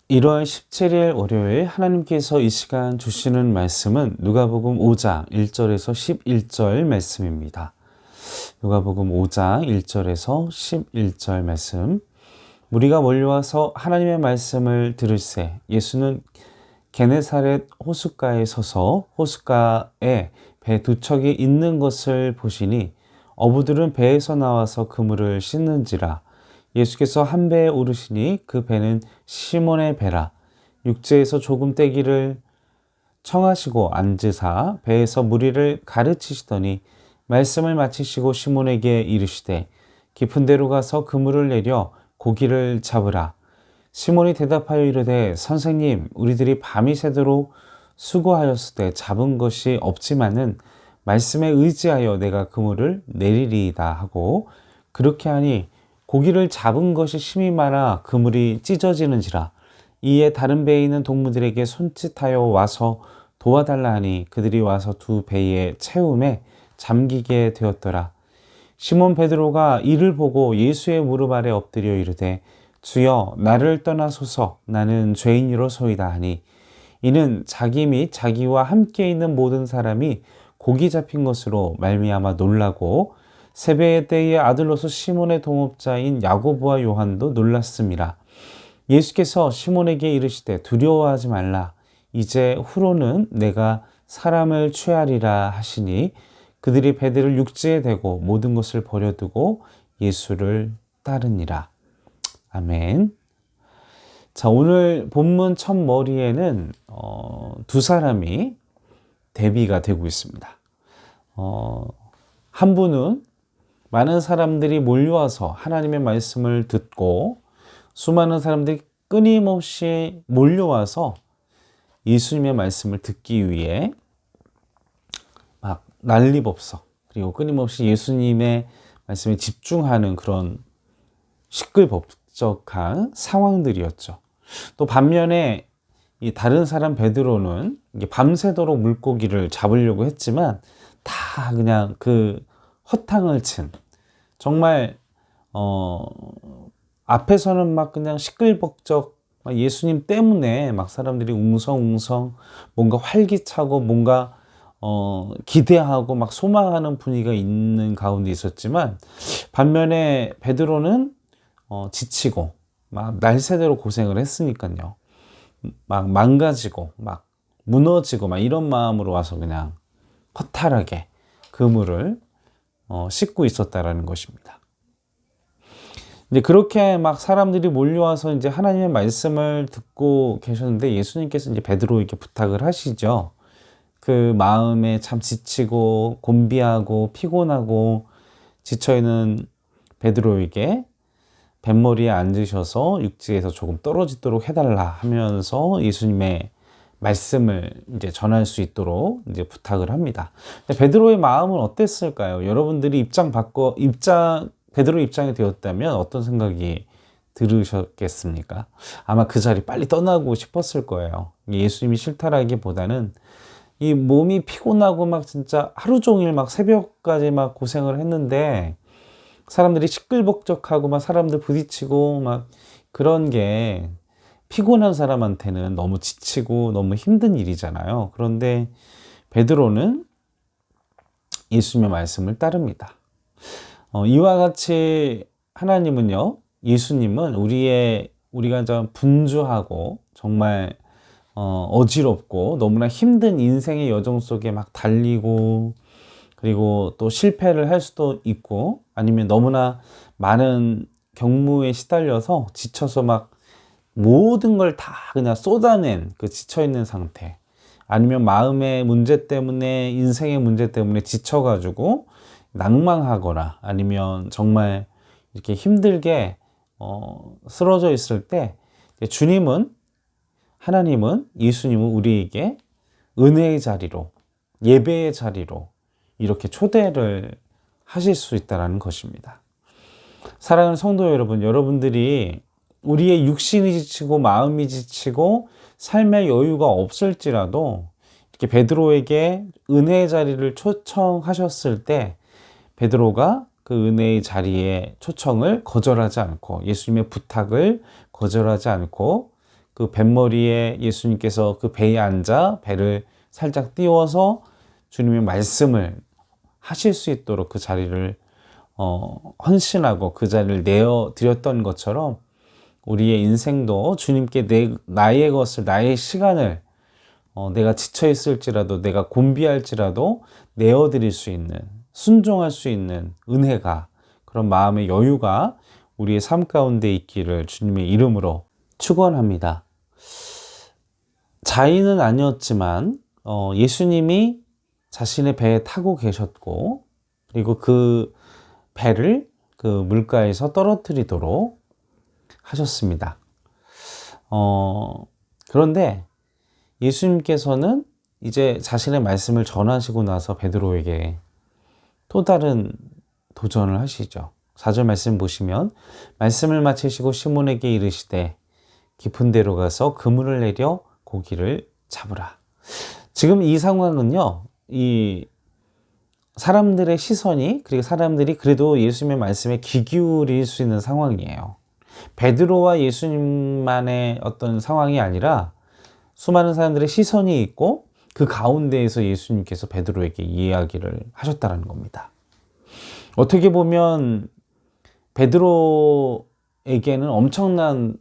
1월 17일 월요일 하나님께서 이 시간 주시는 말씀은 누가복음 5장 1절에서 11절 말씀입니다. 누가복음 5장 1절에서 11절 말씀. 무리가 몰려와서 하나님의 말씀을 들을새 예수는 게네사렛 호숫가에 서서 호숫가에 배 두 척이 있는 것을 보시니 어부들은 배에서 나와서 그물을 씻는지라. 예수께서 한 배에 오르시니 그 배는 시몬의 배라. 육지에서 조금 떼기를 청하시고 앉으사 배에서 무리를 가르치시더니 말씀을 마치시고 시몬에게 이르시되 깊은 데로 가서 그물을 내려 고기를 잡으라. 시몬이 대답하여 이르되 선생님, 우리들이 밤이 새도록 수고하였으되 잡은 것이 없지만은 말씀에 의지하여 내가 그물을 내리리이다 하고, 그렇게 하니 고기를 잡은 것이 심히 많아 그물이 찢어지는지라. 이에 다른 배에 있는 동무들에게 손짓하여 와서 도와달라 하니 그들이 와서 두 배에 채움에 잠기게 되었더라. 시몬 베드로가 이를 보고 예수의 무릎 아래 엎드려 이르되 주여, 나를 떠나소서, 나는 죄인이로소이다 하니, 이는 자기 및 자기와 함께 있는 모든 사람이 고기 잡힌 것으로 말미암아 놀라고 세베의 때의 아들로서 시몬의 동업자인 야고보와 요한도 놀랐습니다. 예수께서 시몬에게 이르시되 두려워하지 말라. 이제 후로는 내가 사람을 취하리라 하시니 그들이 배들을 육지에 대고 모든 것을 버려두고 예수를 따르니라. 아멘. 자, 오늘 본문 첫 머리에는 두 사람이 대비가 되고 있습니다. 한 분은 많은 사람들이 몰려와서 하나님의 말씀을 듣고 수많은 사람들이 끊임없이 몰려와서 예수님의 말씀을 듣기 위해 막 난리법석, 그리고 끊임없이 예수님의 말씀에 집중하는 그런 시끌벅적한 상황들이었죠. 또 반면에 이 다른 사람 베드로는 밤새도록 물고기를 잡으려고 했지만 다 그냥 그 허탕을 친, 정말 앞에서는 막 그냥 시끌벅적, 막 예수님 때문에 막 사람들이 웅성웅성 뭔가 활기차고 뭔가 기대하고 막 소망하는 분위기가 있는 가운데 있었지만, 반면에 베드로는 지치고 막 날새대로 고생을 했으니까요, 막 망가지고 막 무너지고 막 이런 마음으로 와서 그냥 허탈하게 그물을 씻고 있었다라는 것입니다. 이제 그렇게 막 사람들이 몰려와서 이제 하나님의 말씀을 듣고 계셨는데, 예수님께서 이제 베드로에게 부탁을 하시죠. 그 마음에 참 지치고 곤비하고 피곤하고 지쳐있는 베드로에게 뱃머리에 앉으셔서 육지에서 조금 떨어지도록 해달라 하면서 예수님의 말씀을 이제 전할 수 있도록 이제 부탁을 합니다. 베드로의 마음은 어땠을까요? 여러분들이 베드로 입장이 되었다면 어떤 생각이 들으셨겠습니까? 아마 그 자리 빨리 떠나고 싶었을 거예요. 예수님이 싫다라기보다는 이 몸이 피곤하고 막 진짜 하루 종일 막 새벽까지 막 고생을 했는데, 사람들이 시끌벅적하고 막 사람들 부딪히고 막 그런 게 피곤한 사람한테는 너무 지치고 너무 힘든 일이잖아요. 그런데 베드로는 예수님의 말씀을 따릅니다. 이와 같이 하나님은요, 예수님은 우리가 좀 분주하고 정말 어지럽고 너무나 힘든 인생의 여정 속에 막 달리고, 그리고 또 실패를 할 수도 있고, 아니면 너무나 많은 경무에 시달려서 지쳐서 막 모든 걸 다 그냥 쏟아낸 그 지쳐있는 상태, 아니면 마음의 문제 때문에, 인생의 문제 때문에 지쳐가지고 낭망하거나, 아니면 정말 이렇게 힘들게 쓰러져 있을 때, 하나님은, 예수님은 우리에게 은혜의 자리로, 예배의 자리로 이렇게 초대를 하실 수 있다는 것입니다. 사랑하는 성도 여러분, 여러분들이 우리의 육신이 지치고 마음이 지치고 삶의 여유가 없을지라도 이렇게 베드로에게 은혜의 자리를 초청하셨을 때, 베드로가 그 은혜의 자리에 초청을 거절하지 않고, 예수님의 부탁을 거절하지 않고 그 뱃머리에 예수님께서 그 배에 앉아 배를 살짝 띄워서 주님의 말씀을 하실 수 있도록 그 자리를 헌신하고 그 자리를 내어드렸던 것처럼 우리의 인생도 주님께 나의 것을, 나의 시간을 내가 지쳐있을지라도, 내가 곤비할지라도 내어드릴 수 있는, 순종할 수 있는 은혜가, 그런 마음의 여유가 우리의 삶 가운데 있기를 주님의 이름으로 축원합니다. 자인은 아니었지만 예수님이 자신의 배에 타고 계셨고, 그리고 그 배를 그 물가에서 떨어뜨리도록 하셨습니다. 그런데 예수님께서는 이제 자신의 말씀을 전하시고 나서 베드로에게 또 다른 도전을 하시죠. 4절 말씀 보시면, 말씀을 마치시고 시몬에게 이르시되 깊은 데로 가서 그물을 내려 고기를 잡으라. 지금 이 상황은요, 이 사람들의 시선이, 그리고 사람들이 그래도 예수님의 말씀에 귀 기울일 수 있는 상황이에요. 베드로와 예수님만의 어떤 상황이 아니라 수많은 사람들의 시선이 있고 그 가운데에서 예수님께서 베드로에게 이야기를 하셨다는 겁니다. 어떻게 보면 베드로에게는 엄청난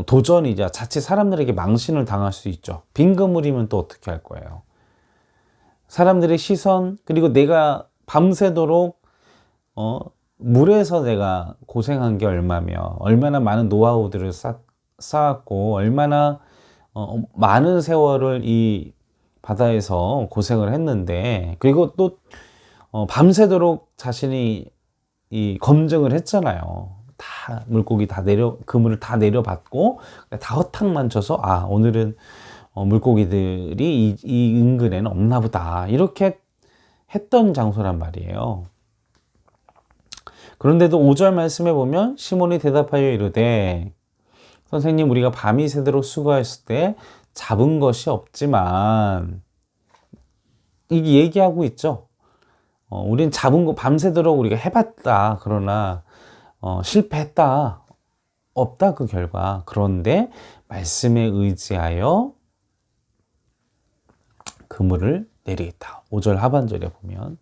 도전이자 자칫 사람들에게 망신을 당할 수 있죠. 빈 그물이면 또 어떻게 할 거예요? 사람들의 시선, 그리고 내가 밤새도록 물에서 내가 고생한 게 얼마며, 얼마나 많은 노하우들을 쌓았고, 얼마나 많은 세월을 이 바다에서 고생을 했는데, 그리고 또 밤새도록 자신이 이 검증을 했잖아요. 다 물고기 그물을 다 내려봤고 다 허탕만 쳐서 오늘은 물고기들이 이 인근에는 없나 보다, 이렇게 했던 장소란 말이에요. 그런데도 5절 말씀에 보면 시몬이 대답하여 이르되 선생님, 우리가 밤이 새도록 수고했을 때 잡은 것이 없지만, 이게 얘기하고 있죠. 우린 잡은 거 밤새도록 우리가 해봤다. 그러나 실패했다. 없다, 그 결과. 그런데 말씀에 의지하여 그물을 내리겠다. 5절 하반절에 보면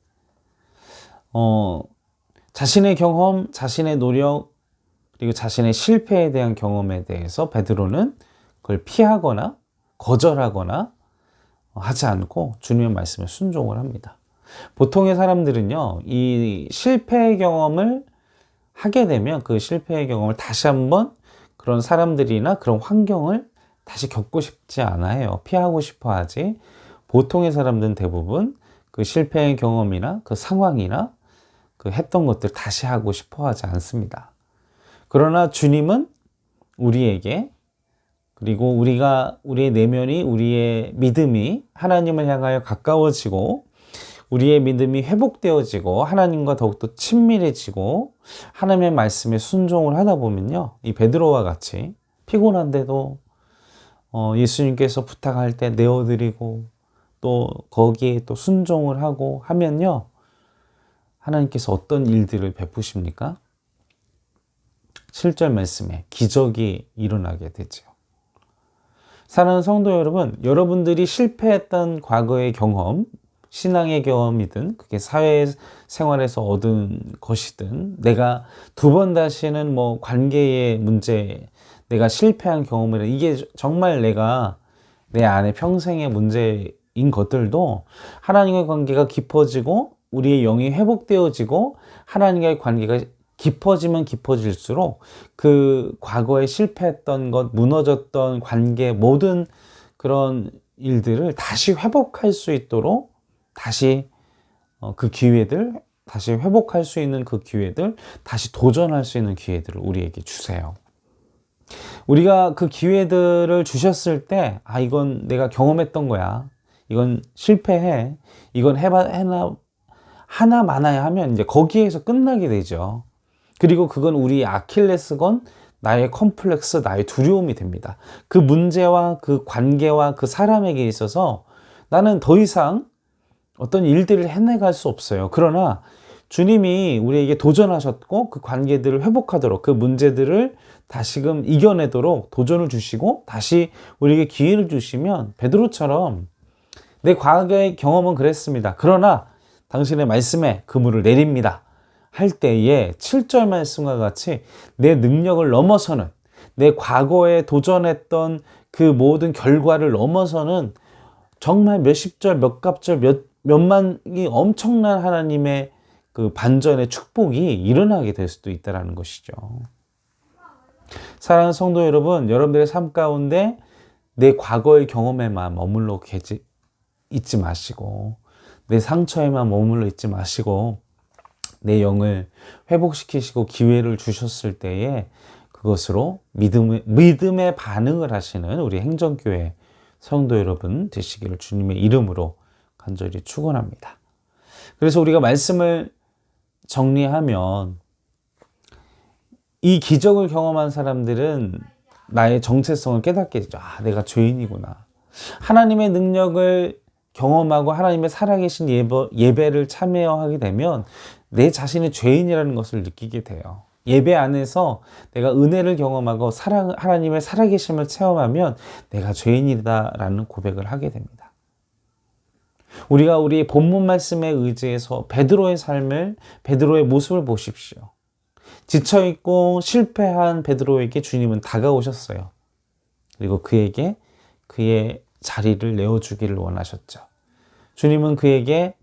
자신의 경험, 자신의 노력, 그리고 자신의 실패에 대한 경험에 대해서 베드로는 그걸 피하거나 거절하거나 하지 않고 주님의 말씀에 순종을 합니다. 보통의 사람들은요, 이 실패의 경험을 하게 되면 그 실패의 경험을 다시 한번 그런 사람들이나 그런 환경을 다시 겪고 싶지 않아요. 피하고 싶어 하지. 보통의 사람들은 대부분 그 실패의 경험이나 그 상황이나 그 했던 것들 다시 하고 싶어 하지 않습니다. 그러나 주님은 우리에게, 그리고 우리의 내면이, 우리의 믿음이 하나님을 향하여 가까워지고 우리의 믿음이 회복되어지고 하나님과 더욱더 친밀해지고 하나님의 말씀에 순종을 하다 보면요, 이 베드로와 같이 피곤한데도 예수님께서 부탁할 때 내어드리고 또 거기에 또 순종을 하고 하면요, 하나님께서 어떤 일들을 베푸십니까? 7절 말씀에 기적이 일어나게 되죠. 사랑하는 성도 여러분, 여러분들이 실패했던 과거의 경험, 신앙의 경험이든 그게 사회생활에서 얻은 것이든, 내가 두 번 다시는 관계의 문제, 내가 실패한 경험을, 이게 정말 내 안에 평생의 문제인 것들도 하나님과의 관계가 깊어지고 우리의 영이 회복되어지고 하나님과의 관계가 깊어지면 깊어질수록 그 과거에 실패했던 것, 무너졌던 관계, 모든 그런 일들을 다시 회복할 수 있도록 다시 그 기회들, 다시 회복할 수 있는 그 기회들, 다시 도전할 수 있는 기회들을 우리에게 주세요. 우리가 그 기회들을 주셨을 때, 이건 내가 경험했던 거야, 이건 실패해, 이건 하나 많아야 하면 이제 거기에서 끝나게 되죠. 그리고 그건 우리 아킬레스건, 나의 컴플렉스, 나의 두려움이 됩니다. 그 문제와 그 관계와 그 사람에게 있어서 나는 더 이상 어떤 일들을 해내갈 수 없어요. 그러나 주님이 우리에게 도전하셨고 그 관계들을 회복하도록 그 문제들을 다시금 이겨내도록 도전을 주시고 다시 우리에게 기회를 주시면 베드로처럼 내 과거의 경험은 그랬습니다. 그러나 당신의 말씀에 그물을 내립니다. 할 때에 7절 말씀과 같이 내 능력을 넘어서는 내 과거에 도전했던 그 모든 결과를 넘어서는 정말 몇십 절, 몇 갑절, 몇만이 엄청난 하나님의 그 반전의 축복이 일어나게 될 수도 있다는 것이죠. 사랑하는 성도 여러분, 여러분들의 삶 가운데 내 과거의 경험에만 머물러 있지 마시고 내 상처에만 머물러 있지 마시고 내 영을 회복시키시고 기회를 주셨을 때에 그것으로 믿음의 반응을 하시는 우리 행정교회 성도 여러분 되시기를 주님의 이름으로 간절히 축원합니다. 그래서 우리가 말씀을 정리하면 이 기적을 경험한 사람들은 나의 정체성을 깨닫게 되죠. 아, 내가 죄인이구나. 하나님의 능력을 경험하고 하나님의 살아계신 예배를 참여하게 되면 내 자신이 죄인이라는 것을 느끼게 돼요. 예배 안에서 내가 은혜를 경험하고 하나님의 살아계심을 체험하면 내가 죄인이다라는 고백을 하게 됩니다. 우리가 우리 본문 말씀에 의지해서 베드로의 모습을 보십시오. 지쳐있고 실패한 베드로에게 주님은 다가오셨어요. 그리고 그에게 그의 자리를 내어주기를 원하셨죠. 주님은 그에게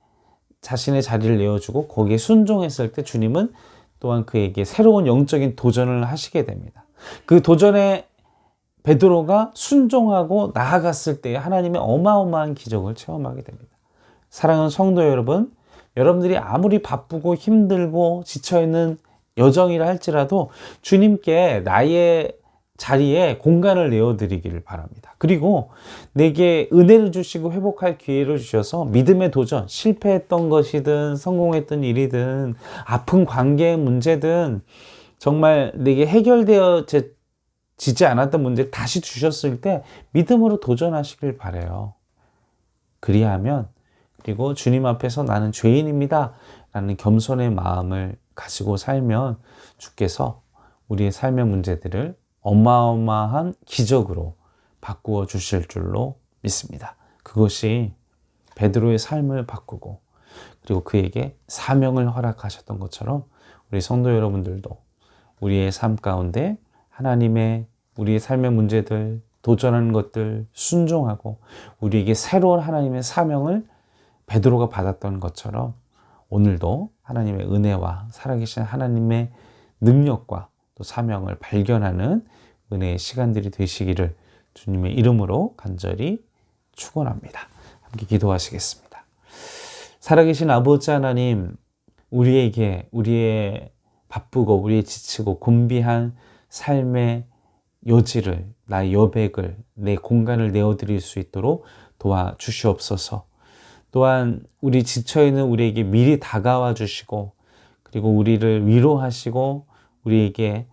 자신의 자리를 내어주고 거기에 순종했을 때 주님은 또한 그에게 새로운 영적인 도전을 하시게 됩니다. 그 도전에 베드로가 순종하고 나아갔을 때 하나님의 어마어마한 기적을 체험하게 됩니다. 사랑하는 성도 여러분, 여러분들이 아무리 바쁘고 힘들고 지쳐있는 여정이라 할지라도 주님께 나의 자리에 공간을 내어드리기를 바랍니다. 그리고 내게 은혜를 주시고 회복할 기회를 주셔서 믿음의 도전, 실패했던 것이든 성공했던 일이든 아픈 관계의 문제든 정말 내게 해결되어지지 않았던 문제를 다시 주셨을 때 믿음으로 도전하시길 바라요. 그리하면 그리고 주님 앞에서 나는 죄인입니다 라는 겸손의 마음을 가지고 살면 주께서 우리의 삶의 문제들을 어마어마한 기적으로 바꾸어 주실 줄로 믿습니다. 그것이 베드로의 삶을 바꾸고 그리고 그에게 사명을 허락하셨던 것처럼 우리 성도 여러분들도 우리의 삶 가운데 우리의 삶의 문제들, 도전하는 것들 순종하고 우리에게 새로운 하나님의 사명을 베드로가 받았던 것처럼 오늘도 하나님의 은혜와 살아계신 하나님의 능력과 또 사명을 발견하는 은혜의 시간들이 되시기를 주님의 이름으로 간절히 축원합니다. 함께 기도하시겠습니다. 살아계신 아버지 하나님, 우리의 바쁘고 우리의 지치고 곤비한 삶의 여지를, 나의 여백을, 내 공간을 내어드릴 수 있도록 도와주시옵소서. 또한 우리 지쳐있는 우리에게 미리 다가와 주시고 그리고 우리를 위로하시고 우리에게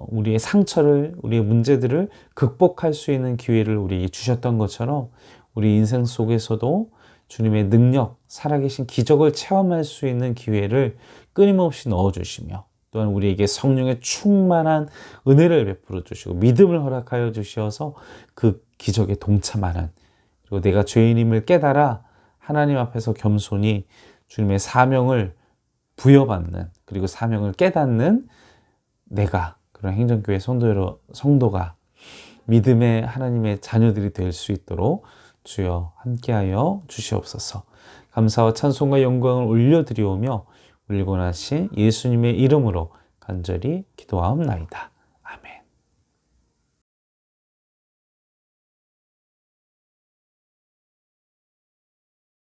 우리의 상처를, 우리의 문제들을 극복할 수 있는 기회를 우리에게 주셨던 것처럼 우리 인생 속에서도 주님의 능력, 살아계신 기적을 체험할 수 있는 기회를 끊임없이 넣어주시며 또한 우리에게 성령의 충만한 은혜를 베풀어 주시고 믿음을 허락하여 주셔서 그 기적에 동참하는, 그리고 내가 죄인임을 깨달아 하나님 앞에서 겸손히 주님의 사명을 부여받는, 그리고 사명을 깨닫는 내가, 그런 행정교회 성도가 믿음의 하나님의 자녀들이 될 수 있도록 주여 함께하여 주시옵소서. 감사와 찬송과 영광을 올려드리오며 울고 나신 예수님의 이름으로 간절히 기도하옵나이다.